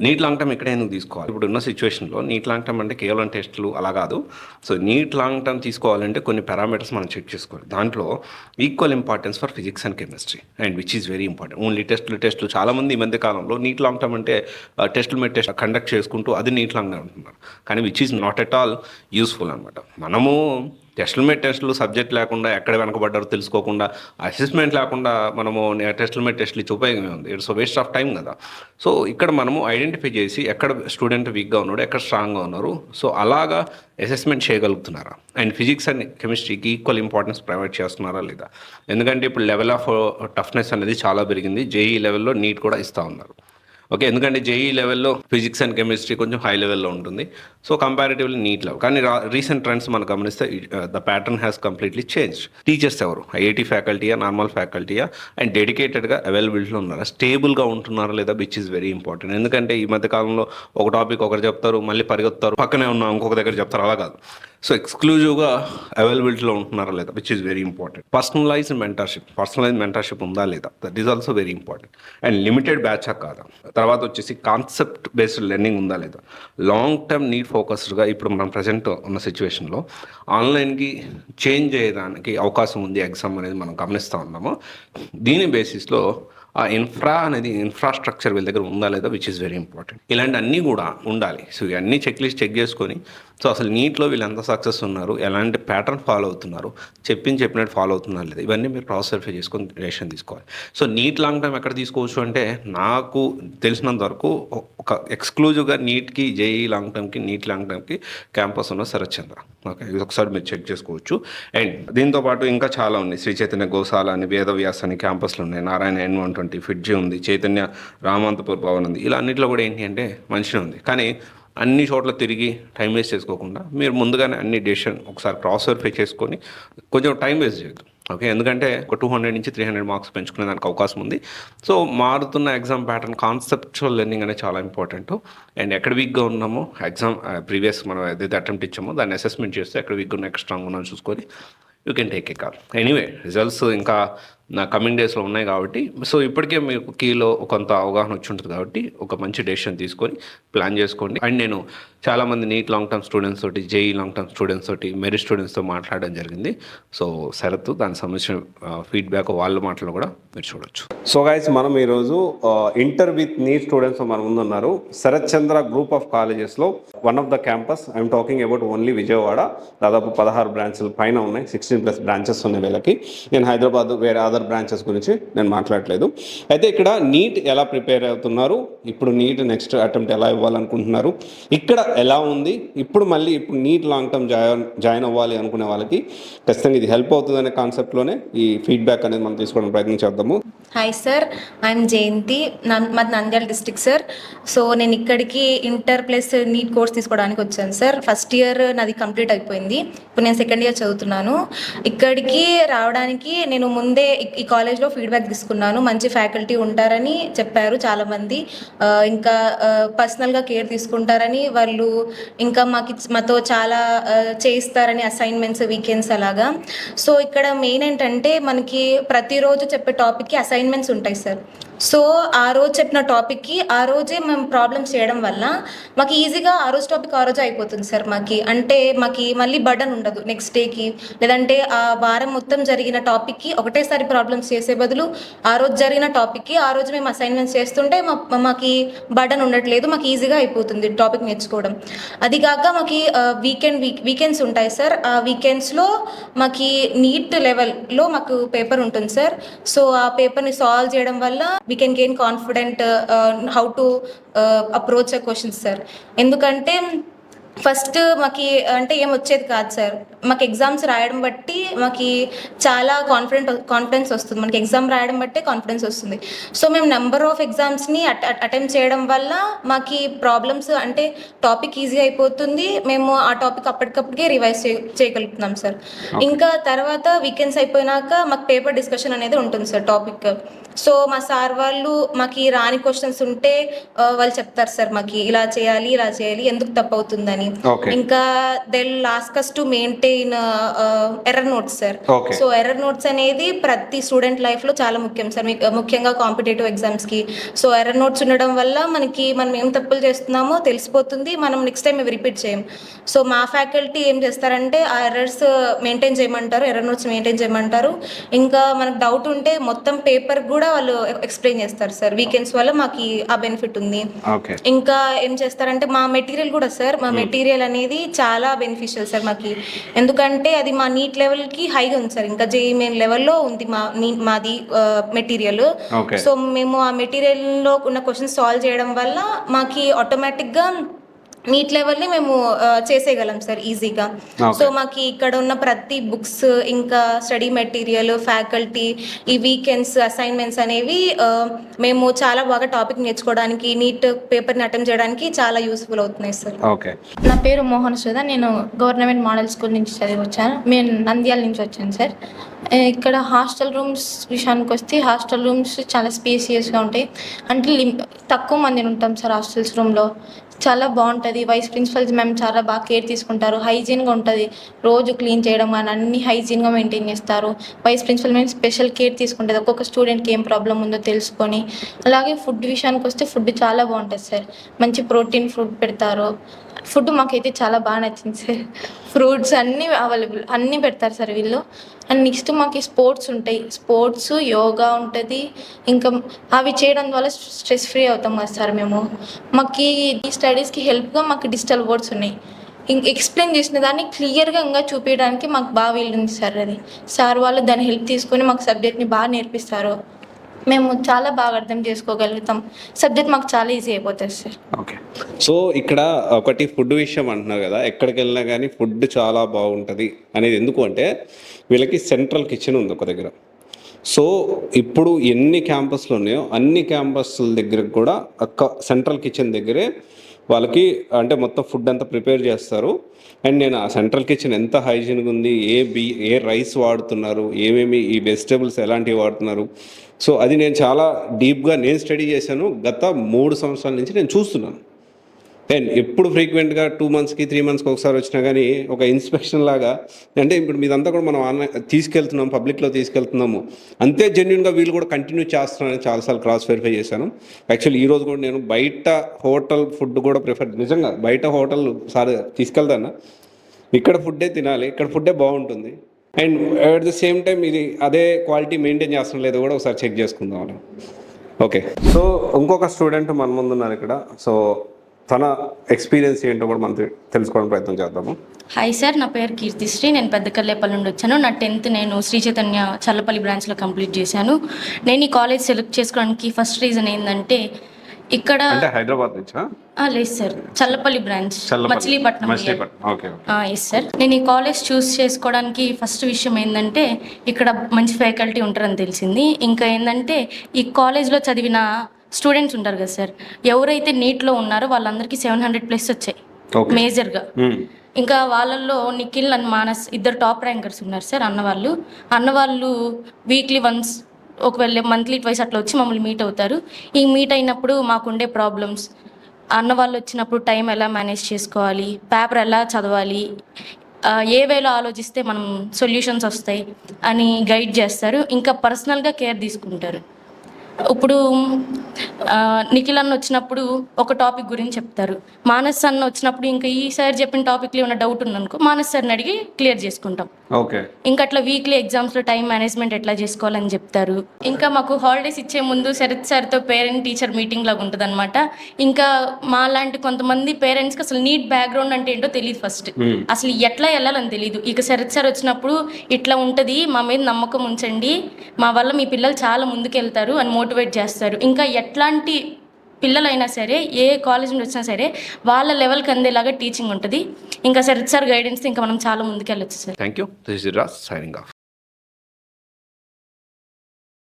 Neat long term ఇక్కడే ఎందుకు తీసుకోవాలి? ఇప్పుడున్న సిచ్యువేషన్‌లో నీట్ లాంగ్ టర్మ్ అంటే కేవలం టెస్టులు అలా కాదు. సో, నీట్ లాంగ్ టర్మ్ తీసుకోవాలంటే కొన్ని పారామీటర్స్ మనం చెక్ చేసుకోవాలి. దాంట్లో equal importance for physics and chemistry and which is very important. Only టెస్టులు చాలామంది ఈ మధ్య కాలంలో నీట్ లాంగ్ టర్మ్ అంటే టెస్టుల మీద టెస్ట్ కండక్ట్ చేసుకుంటూ అది నీట్ లాంగ్ టర్మ్ అంటున్నారు. కానీ which is not at all useful అనమాట. మనము టెస్టుల మీద టెస్టులు సబ్జెక్ట్ లేకుండా ఎక్కడ వెనకబడ్డారో తెలుసుకోకుండా, అసెస్మెంట్ లేకుండా మనము టెస్టుల మీద టెస్టులు ఇచ్చి ఉపయోగమే ఉంది. ఇట్స్ వేస్ట్ ఆఫ్ టైం కదా! సో, ఇక్కడ మనము ఐడెంటిఫై చేసి ఎక్కడ స్టూడెంట్ వీక్‌గా ఉన్నాడు, ఎక్కడ స్ట్రాంగ్‌గా ఉన్నారు. సో, అలాగా అసెస్మెంట్ చేయగలుగుతున్నారా? అండ్ ఫిజిక్స్ అండ్ కెమిస్ట్రీకి ఈక్వల్ ఇంపార్టెన్స్ ప్రొవైడ్ చేస్తున్నారా లేదా? ఎందుకంటే ఇప్పుడు లెవెల్ ఆఫ్ టఫ్‌నెస్ అనేది చాలా పెరిగింది. జేఈఈ లెవెల్‌లో నీట్ కూడా ఇస్తా ఉన్నారు. ఓకే. ఎందుకంటే జేఈఈ లెవెల్‌లో ఫిజిక్స్ అండ్ కెమిస్ట్రీ కొంచెం హై లెవెల్‌లో ఉంటుంది. So, comparatively NEET level. కానీ రీసెంట్ ట్రెండ్స్ మనం గమనిస్తే the pattern has completely changed. Teachers ఎవరు? ఐఐటీ ఫ్యాకల్టీయా? నార్మల్ ఫ్యాకల్టీయా? అండ్ డెడికేటెడ్‌గా అవైలబిలిటీలో ఉన్నారా? స్టేబుల్‌గా ఉంటున్నారా లేదా? Which is very important. ఎందుకంటే ఈ మధ్య కాలంలో ఒక టాపిక్ ఒకరు చెప్తారు, మళ్ళీ పరిగెత్తుతారు, పక్కనే ఉన్న ఇంకొక దగ్గర చెప్తారు. అలా కాదు. సో, ఎక్స్క్లూజివ్‌గా అవైలబిలిటీలో ఉంటున్నారా లేదా? Which is very important. Personalised mentorship ఉందా లేదా? That is also very important. And limited బ్యాచా కాదా? తర్వాత వచ్చేసి కాన్సెప్ట్ బేస్డ్ లెర్నింగ్ ఉందా లేదా? లాంగ్ టర్మ్ నీడ్ ఫోకస్డ్గా ఇప్పుడు మనం ప్రజెంట్ ఉన్న సిచ్యువేషన్లో ఆన్లైన్కి చేంజ్ చేయడానికి అవకాశం ఉంది ఎగ్జామ్ అనేది మనం గమనిస్తూ ఉన్నాము. దీని బేసిస్లో ఆ ఇన్ఫ్రాస్ట్రక్చర్ వీళ్ళ దగ్గర ఉందా లేదా? Which is very important. ఇలాంటి అన్నీ కూడా ఉండాలి. సో, ఇవన్నీ చెక్ చేసుకొని సో అసలు నీట్లో వీళ్ళు ఎంత సక్సెస్ ఉన్నారు, ఎలాంటి ప్యాటర్న్ ఫాలో అవుతున్నారు, చెప్పినట్టు ఫాలో అవుతున్నారు లేదా, ఇవన్నీ మీరు క్రాస్ వెరిఫై చేసుకొని డెసిషన్ తీసుకోవాలి. సో, నీట్ లాంగ్ టర్మ్ ఎక్కడ తీసుకోవచ్చు అంటే నాకు తెలిసినంత వరకు ఒక ఎక్స్క్లూజివ్గా నీట్కి, జేఈ లాంగ్ టర్మ్కి, నీట్ లాంగ్ టర్మ్కి క్యాంపస్ ఉన్న శరత్ చంద్ర. ఓకే, ఇది ఒకసారి మీరు చెక్ చేసుకోవచ్చు. అండ్ దీంతోపాటు ఇంకా చాలా ఉన్నాయి. శ్రీ చైతన్య గోశాల అని, వేదవ్యాస్ అని క్యాంపస్లు ఉన్నాయి. నారాయణ N120, ఫిడ్జీ ఉంది, చైతన్య రామంతపూర్ భవన్ ఉంది. ఇలా అన్నింటిలో కూడా ఏంటి అంటే మంచిగా ఉంది. కానీ అన్ని చోట్ల తిరిగి టైం వేస్ట్ చేసుకోకుండా మీరు ముందుగానే అన్ని డెసిషన్ ఒకసారి క్రాస్ వెరిఫై చేసుకొని కొంచెం టైం వేస్ట్ చేయొద్దు. ఓకే, ఎందుకంటే ఒక 200 నుంచి 300 మార్క్స్ పెంచుకునే దానికి అవకాశం ఉంది. సో, మారుతున్న ఎగ్జామ్ ప్యాటర్న్ కాన్సెప్చువల్ లెర్నింగ్ అనేది చాలా ఇంపార్టెంట్. అండ్ ఎక్కడ వీక్గా ఉన్నామో ఎగ్జామ్ ప్రీవియస్ మనం ఏదైతే అటెంప్ట్ ఇచ్చామో దాన్ని అసెస్మెంట్ చేస్తే ఎక్కడ వీక్గా ఉన్నా, ఎక్కడ స్ట్రాంగ్ ఉన్నాను చూసుకొని you can take a call. Anyway results ఇంకా నా కమింగ్ డేస్లో ఉన్నాయి కాబట్టి సో ఇప్పటికే మీకు కీలో కొంత అవగాహన వచ్చి ఉంటుంది కాబట్టి ఒక మంచి డెసిషన్ తీసుకొని ప్లాన్ చేసుకోండి. అండ్ నేను చాలామంది నీట్ లాంగ్ టర్మ్ స్టూడెంట్స్ తోటి, జేఈ లాంగ్ టర్మ్ స్టూడెంట్స్ తోటి, మెరిట్ స్టూడెంట్స్తో మాట్లాడడం జరిగింది. సో శరత్ దానికి సంబంధించిన ఫీడ్బ్యాక్ వాళ్ళ మాటలు కూడా మీరు చూడొచ్చు. సో గైస్, మనం ఈరోజు ఇంటర్ విత్ నీట్ స్టూడెంట్స్ మన ముందు ఉన్నారు. శరత్ చంద్ర గ్రూప్ ఆఫ్ కాలేజెస్లో one of the campus. I'm talking about only Vijayawada. దాదాపు 16 బ్రాంచ్ల పైన ఉన్నాయి, 16+ బ్రాంచెస్ ఉన్నాయి వీళ్ళకి. నేను హైదరాబాద్ వేరే అదర్ బ్రాంచెస్ గురించి నేను మాట్లాడలేదు. అయితే ఇక్కడ నీట్ ఎలా ప్రిపేర్ అవుతున్నారు, ఇప్పుడు నీట్ నెక్స్ట్ అటెంప్ట్ ఎలా ఇవ్వాలనుకుంటున్నారు, ఇక్కడ ఎలా ఉంది, ఇప్పుడు నీట్ లాంగ్ టర్మ్ జాయిన్ అవ్వాలి అనుకునే వాళ్ళకి ఖచ్చితంగా ఇది హెల్ప్ అవుతుంది అనే కాన్సెప్ట్లోనే ఈ ఫీడ్బ్యాక్ అనేది మనం తీసుకోవడం ప్రయత్నం చేద్దాము. హాయ్ సార్, ఐఎమ్ జయంతి, మాది నంద్యాల డిస్ట్రిక్ట్ సార్. సో నేను ఇక్కడికి ఇంటర్ ప్లస్ నీట్ కోర్స్ తీసుకోవడానికి వచ్చాను సార్. ఫస్ట్ ఇయర్ నాది కంప్లీట్ అయిపోయింది, ఇప్పుడు నేను సెకండ్ ఇయర్ చదువుతున్నాను. ఇక్కడికి రావడానికి నేను ముందే ఈ కాలేజ్లో ఫీడ్బ్యాక్ తీసుకున్నాను. మంచి ఫ్యాకల్టీ ఉంటారని చెప్పారు చాలామంది, ఇంకా పర్సనల్గా కేర్ తీసుకుంటారని వాళ్ళు, ఇంకా మాతో చాలా చేయిస్తారని అసైన్మెంట్స్, వీకెండ్స్ అలాగా. సో ఇక్కడ మెయిన్ ఏంటంటే మనకి ప్రతిరోజు చెప్పే టాపిక్కి అసైన్మెంట్స్ ఉంటాయి సార్. సో ఆ రోజు చెప్పిన టాపిక్కి ఆ రోజే మేము ప్రాబ్లమ్స్ చేయడం వల్ల మాకు ఈజీగా ఆ రోజు టాపిక్ ఆ రోజే అయిపోతుంది సార్. మాకు మళ్ళీ బర్డన్ ఉండదు నెక్స్ట్ డేకి, లేదంటే ఆ వారం మొత్తం జరిగిన టాపిక్కి ఒకటేసారి ప్రాబ్లమ్స్ చేసే బదులు ఆ రోజు జరిగిన టాపిక్కి ఆ రోజు మేము అసైన్మెంట్స్ చేస్తుంటే మాకు బర్డన్ ఉండట్లేదు, మాకు ఈజీగా అయిపోతుంది టాపిక్ నేర్చుకోవడం. అది కాక మాకు వీకెండ్స్ ఉంటాయి సార్. ఆ వీకెండ్స్లో మాకు నీట్ లెవెల్లో మాకు పేపర్ ఉంటుంది సార్. సో ఆ పేపర్ని సాల్వ్ చేయడం వల్ల we can gain confident how to approach a questions sir. ఎందుకంటే ఫస్ట్ మాకు అంటే ఏం వచ్చేది కాదు సార్. మాకు ఎగ్జామ్స్ రాయడం బట్టి మాకు చాలా కాన్ఫిడెన్స్ వస్తుంది. మనకి ఎగ్జామ్ రాయడం బట్టే కాన్ఫిడెన్స్ వస్తుంది. సో మేము నెంబర్ ఆఫ్ ఎగ్జామ్స్ని అటెంప్ట్ చేయడం వల్ల మాకు ప్రాబ్లమ్స్ అంటే టాపిక్ ఈజీ అయిపోతుంది. మేము ఆ టాపిక్ అప్పటికప్పటికే రివైజ్ చేయగలుగుతున్నాం సార్. ఇంకా తర్వాత వీకెండ్స్ అయిపోయినాక మాకు పేపర్ డిస్కషన్ అనేది ఉంటుంది సార్ టాపిక్. సో మా సార్ వాళ్ళు మాకు రాని క్వశ్చన్స్ ఉంటే వాళ్ళు చెప్తారు సార్, మాకు ఇలా చేయాలి ఎందుకు తప్పు అవుతుందని. అని. Okay. ఇంకా they will ask us to maintain error notes sir. Okay. So error notes అనేది ప్రతి స్టూడెంట్ లైఫ్లో చాలా ముఖ్యం సార్, మీకు ముఖ్యంగా కాంపిటేటివ్ ఎగ్జామ్స్కి. సో ఎర్రర్ నోట్స్ ఉండడం వల్ల మనం ఏం తప్పులు చేస్తున్నామో తెలిసిపోతుంది, మనం నెక్స్ట్ టైం రిపీట్ చేయం. సో మా ఫ్యాకల్టీ ఏం చేస్తారంటే ఆ ఎర్రర్స్ మెయింటైన్ చేయమంటారు, ఎర్రర్ నోట్స్ మెయింటైన్ చేయమంటారు. ఇంకా మనకు డౌట్ ఉంటే మొత్తం పేపర్ కూడా వాళ్ళు ఎక్స్ప్లెయిన్ చేస్తారు సార్. వీకెండ్స్ వల్ల మాకు ఆ బెనిఫిట్ ఉంది. ఓకే. ఇంకా ఏం చేస్తారంటే మా మెటీరియల్ కూడా సార్, మా మెటీరియల్ అనేది చాలా బెనిఫిషియల్ సార్ మాకి. ఎందుకంటే అది మా నీట్ లెవెల్కి హైగా ఉంది సార్, ఇంకా జేఈ మెయిన్ లెవెల్లో ఉంది మాది మెటీరియల్. Okay. సో మేము ఆ మెటీరియల్లో ఉన్న క్వశ్చన్స్ సాల్వ్ చేయడం వల్ల మాకి ఆటోమేటిక్గా నీట్ లెవెల్ని మేము చేసేయగలం సార్ ఈజీగా. Okay. సో మాకు ఇక్కడ ఉన్న ప్రతి బుక్స్, ఇంకా స్టడీ మెటీరియల్, ఫ్యాకల్టీ, ఈ వీకెండ్స్ అసైన్మెంట్స్ అనేవి మేము చాలా బాగా టాపిక్ నేర్చుకోవడానికి, నీట్ పేపర్ని అటెంప్ట్ చేయడానికి చాలా యూస్ఫుల్ అవుతున్నాయి సార్. ఓకే. నా పేరు మోహన్ సుధా, నేను గవర్నమెంట్ మోడల్ స్కూల్ నుంచి చదివి వచ్చాను. నేను నంద్యాల నుంచి వచ్చాను సార్. ఇక్కడ హాస్టల్ రూమ్స్ విషయానికి వస్తే హాస్టల్ రూమ్స్ చాలా స్పేసియస్గా ఉంటాయి. అంటే తక్కువ మందిని ఉంటాం సార్ హాస్టల్స్ రూమ్లో. చాలా బాగుంటుంది. వైస్ ప్రిన్సిపల్స్ మ్యామ్ చాలా బాగా కేర్ తీసుకుంటారు, హైజీన్గా ఉంటుంది. రోజు క్లీన్ చేయడం కానీ అన్ని హైజీన్గా మెయింటైన్ చేస్తారు. Vice principal ma'am special care తీసుకుంటుంది, ఒక్కొక్క స్టూడెంట్కి ఏం ప్రాబ్లం ఉందో తెలుసుకొని. అలాగే ఫుడ్ విషయానికి వస్తే ఫుడ్ చాలా బాగుంటుంది సార్. మంచి ప్రోటీన్ ఫుడ్ పెడతారు. ఫుడ్ మాకైతే చాలా బాగా నచ్చింది సార్. ఫ్రూట్స్ అన్నీ అవైలబుల్, అన్నీ పెడతారు సార్ వీళ్ళు. అండ్ నెక్స్ట్ మాకు స్పోర్ట్స్ ఉంటాయి, స్పోర్ట్స్, యోగా ఉంటుంది. ఇంకా అవి చేయడం వల్ల స్ట్రెస్ ఫ్రీ అవుతాం కదా సార్ మేము. మాకు ఈ స్టడీస్కి హెల్ప్గా మాకు డిజిటల్ బోర్డ్స్ ఉన్నాయి. ఎక్స్ప్లెయిన్ చేసిన దాన్ని క్లియర్గా ఇంకా చూపించడానికి మాకు బాగా వీలుంది సార్. అది సార్ వాళ్ళు దాని హెల్ప్ తీసుకొని మాకు సబ్జెక్ట్ని బాగా నేర్పిస్తారు. మేము చాలా బాగా అర్థం చేసుకోగలుగుతాం. సబ్జెక్ట్ మాకు చాలా ఈజీ అయిపోతుంది సార్. ఓకే. సో ఇక్కడ ఒకటి ఫుడ్ విషయం అంటున్నారు కదా, ఎక్కడికి వెళ్ళినా కానీ ఫుడ్ చాలా బాగుంటుంది అనేది ఎందుకు అంటే వీళ్ళకి సెంట్రల్ కిచెన్ ఉంది ఒక దగ్గర. సో ఇప్పుడు ఎన్ని క్యాంపస్లు ఉన్నాయో అన్ని క్యాంపస్ల దగ్గర కూడా సెంట్రల్ కిచెన్ దగ్గరే వాళ్ళకి అంటే మొత్తం ఫుడ్ అంతా ప్రిపేర్ చేస్తారు. అండ్ నేను ఆ సెంట్రల్ కిచెన్ ఎంత హైజీన్గా ఉంది, ఏ రైస్ వాడుతున్నారు, ఏమేమి ఈ వెజిటేబుల్స్ ఎలాంటివి వాడుతున్నారు, సో అది నేను చాలా డీప్గా నేను స్టడీ చేశాను. గత 3 సంవత్సరాల నుంచి నేను చూస్తున్నాను. అండ్ ఎప్పుడు ఫ్రీక్వెంట్గా 2 మంత్స్కి 3 మంత్స్కి ఒకసారి వచ్చినా కానీ ఒక ఇన్స్పెక్షన్ లాగా, అంటే ఇప్పుడు మీదంతా కూడా మనం ఆన్లైన్ తీసుకెళ్తున్నాం, పబ్లిక్లో తీసుకెళ్తున్నాము, అంతే జెన్యున్గా వీళ్ళు కూడా కంటిన్యూ చేస్తున్నారని చాలాసార్లు క్రాస్ వెరిఫై చేశాను. యాక్చువల్లీ ఈరోజు కూడా నేను బయట హోటల్ ఫుడ్ కూడా నిజంగా బయట హోటల్ సార్ తీసుకెళ్తాను, ఇక్కడ ఫుడ్డే తినాలి, ఇక్కడ ఫుడ్డే బాగుంటుంది. And at the same time ఇది అదే క్వాలిటీ మెయింటైన్ చేస్తున్న లేదో కూడా ఒకసారి చెక్ చేసుకుందాం అని. ఓకే. సో ఇంకొక స్టూడెంట్ మన ముందు ఉన్నారు ఇక్కడ. సో తన ఎక్స్పీరియన్స్ ఏంటో కూడా మనం తెలుసుకోవడానికి ప్రయత్నం చేద్దాము. హాయ్ సార్, నా పేరు కీర్తిశ్రీ, నేను పెద్దకల్లేపల్లి నుండి వచ్చాను. నా 10th నేను శ్రీ చైతన్య చల్లపల్లి బ్రాంచ్లో కంప్లీట్ చేశాను. నేను ఈ కాలేజ్ సెలెక్ట్ చేసుకోవడానికి ఫస్ట్ రీజన్ ఏంటంటే ఇక్కడ అంటే హైదరాబాద్ నుంచా? లేదు sir, Challapalli branch, Machilipatnam. Okay. Yes sir. నేను ఈ కాలేజ్ చూస్ చేసుకోవడానికి ఫస్ట్ విషయం ఏంటంటే ఇక్కడ మంచి ఫ్యాకల్టీ ఉంటారని తెలిసింది. ఇంకా ఏంటంటే ఈ కాలేజ్లో చదివిన స్టూడెంట్స్ ఉంటారు కదా సార్, ఎవరైతే నీట్లో ఉన్నారో వాళ్ళందరికీ 700+ వచ్చాయి మేజర్గా. ఇంకా వాళ్ళల్లో నిఖిల్ అండ్ మానస్ ఇద్దరు టాప్ ర్యాంకర్స్ ఉన్నారు సార్. అన్నవాళ్ళు వీక్లీ వన్స్ ఒకవేళ మంత్లీ ట్వైస్ అట్లా వచ్చి మమ్మల్ని మీట్ అవుతారు. ఈ మీట్ అయినప్పుడు మాకుండే ప్రాబ్లమ్స్, అన్నవాళ్ళు వచ్చినప్పుడు టైం ఎలా మేనేజ్ చేసుకోవాలి, పేపర్ ఎలా చదవాలి, ఏ వేలో ఆలోచిస్తే మనం సొల్యూషన్స్ వస్తాయి అని గైడ్ చేస్తారు. ఇంకా పర్సనల్గా కేర్ తీసుకుంటారు. ఇప్పుడు నిఖిల్ అన్న వచ్చినప్పుడు ఒక టాపిక్ గురించి చెప్తారు, మానస్ అన్న వచ్చినప్పుడు ఇంకా ఈ సార్ చెప్పిన టాపిక్లో ఉన్న డౌట్ ఉందనుకో మానస్ సార్ని అడిగి క్లియర్ చేసుకుంటాం. ఓకే. ఇంకా అట్లా వీక్లీ ఎగ్జామ్స్లో టైం మేనేజ్మెంట్ ఎట్లా చేసుకోవాలని చెప్తారు. ఇంకా మాకు హాలిడేస్ ఇచ్చే ముందు శరత్ సార్తో పేరెంట్ టీచర్ మీటింగ్ లాగా ఉంటుంది అనమాట. ఇంకా మా లాంటి కొంతమంది పేరెంట్స్కి అసలు నీట్ బ్యాక్గ్రౌండ్ అంటే ఏంటో తెలియదు, ఫస్ట్ అసలు ఎట్లా వెళ్ళాలని తెలియదు. ఇక శరత్ సార్ వచ్చినప్పుడు ఇట్లా ఉంటుంది, మా మీద నమ్మకం ఉంచండి, మా వల్ల మీ పిల్లలు చాలా ముందుకెళ్తారు అని మోటివేట్ చేస్తారు. ఇంకా ఎట్లాంటి పిల్లలైనా సరే ఏ కాలేజ్ నుండి వచ్చినా సరే వాళ్ళ లెవెల్కి అందేలాగా టీచింగ్ ఉంటుంది. ఇంకా శరత్ సార్ గైడెన్స్ ఇంకా మనం చాలా ముందుకెళ్ళొచ్చు sir. Thank you. This is Raj signing of.